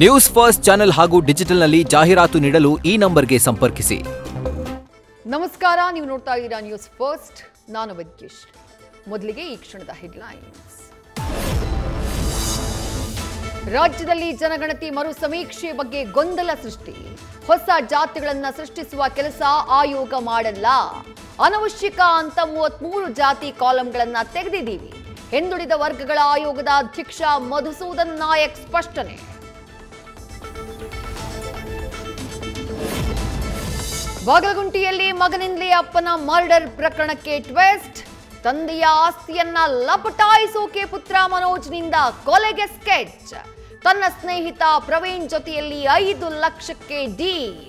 News first channel ಹಾಗೂ ಡಿಜಿಟಲ್ನಲ್ಲಿ ಜಾಹೀರಾತು ನೀಡಲು ಈ ನಂಬರ್ಗೆ ಸಂಪರ್ಕಿಸಿ. ನಮಸ್ಕಾರ, ನೀವು ನೋಡ್ತಾ ಇದ್ದೀರಾ ನ್ಯೂಸ್ ಫಸ್ಟ್. ನಾನು ವಿದ್ಯೇಶ್. ಮೊದಲಿಗೆ ಈ ಕ್ಷಣದ ಹೆಡ್ಲೈನ್ಸ್. ರಾಜ್ಯದಲ್ಲಿ ಜನಗಣತಿ ಮರು ಸಮೀಕ್ಷೆ ಬಗ್ಗೆ ಗೊಂದಲ ಸೃಷ್ಟಿ. ಹೊಸ ಜಾತಿಗಳನ್ನು ಸೃಷ್ಟಿಸುವ ಕೆಲಸ ಆಯೋಗ ಮಾಡಲ್ಲ. ಅನವಶ್ಯಕ ಅಂತ 33 ಜಾತಿ ಕಾಲಂಗಳನ್ನು ತೆಗೆದಿದ್ದೀವಿ. ಹಿಂದುಳಿದ ವರ್ಗಗಳ ಆಯೋಗದ ಅಧ್ಯಕ್ಷ ಮಧುಸೂದನ್ ನಾಯಕ್ ಸ್ಪಷ್ಟನೆ. ಬಾಗಲಗುಂಟೆಯಲ್ಲಿ ಮಗನಿಂದಲೇ ಅಪ್ಪನ ಮರ್ಡರ್ ಪ್ರಕರಣಕ್ಕೆ ಟ್ವಿಸ್ಟ್. ತಂದೆಯ ಆಸ್ತಿಯನ್ನ ಲಪಟಾಯಿಸೋಕೆ ಪುತ್ರ ಮನೋಜ್ನಿಂದ ಕೊಲೆಗೆ ಸ್ಕೆಚ್. ತನ್ನ ಸ್ನೇಹಿತ ಪ್ರವೀಣ್ ಜೊತೆಯಲ್ಲಿ 5 ಲಕ್ಷಕ್ಕೆ ಡೀಲ್.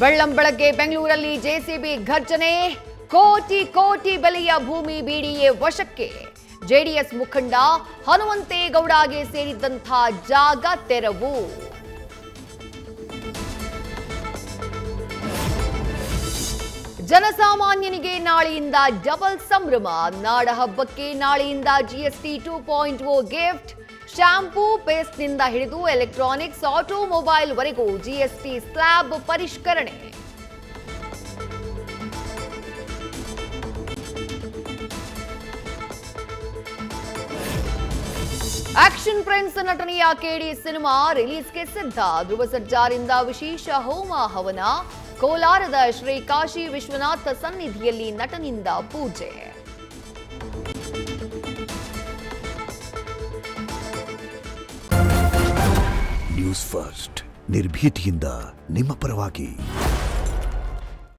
ಬೆಳ್ಳಂಬೆಳಗ್ಗೆ ಬೆಂಗಳೂರಲ್ಲಿ ಜೆಸಿಬಿ ಘರ್ಜನೆ. ಕೋಟಿ ಕೋಟಿ ಬೆಲೆಯ ಭೂಮಿ ಬಿಡಿಎ ವಶಕ್ಕೆ. ಜೆಡಿಎಸ್ ಮುಖಂಡ ಹನುಮಂತೇಗೌಡಗೆ ಸೇರಿದಂಥ ಜಾಗ ತೆರವು. ಜನಸಾಮಾನ್ಯನಿಗೆ ನಾಳೆಯಿಂದ ಡಬಲ್ ಸಂಭ್ರಮ. ನಾಡ ಹಬ್ಬಕ್ಕೆ ನಾಳೆಯಿಂದ ಜಿಎಸ್ಟಿ 2.0 ಗಿಫ್ಟ್. ಶಾಂಪೂ, ಪೇಸ್ಟ್ನಿಂದ ಹಿಡಿದು ಎಲೆಕ್ಟ್ರಾನಿಕ್ಸ್, ಆಟೋಮೊಬೈಲ್ ವರೆಗೂ ಜಿಎಸ್ಟಿ ಸ್ಲ್ಯಾಬ್ ಪರಿಷ್ಕರಣೆ. ಆಕ್ಷನ್ ಪ್ರಿನ್ಸ್ ನಟನೆಯ ಕೆಡಿ ಸಿನಿಮಾ ರಿಲೀಸ್ಗೆ ಸಿದ್ಧ. ಧ್ರುವ ಸರ್ಜಾರಿಂದ ವಿಶೇಷ ಹೋಮ ಹವನ. ಕೋಲಾರದ ಶ್ರೀ ಕಾಶಿ ವಿಶ್ವನಾಥ ಸನ್ನಿಧಿಯಲ್ಲಿ ನಟನಿಂದ ಪೂಜೆ. ನ್ಯೂಸ್ ಫಸ್ಟ್, ನಿರ್ಭೀತಿಯಿಂದ ನಿಮ್ಮ ಪರವಾಗಿ.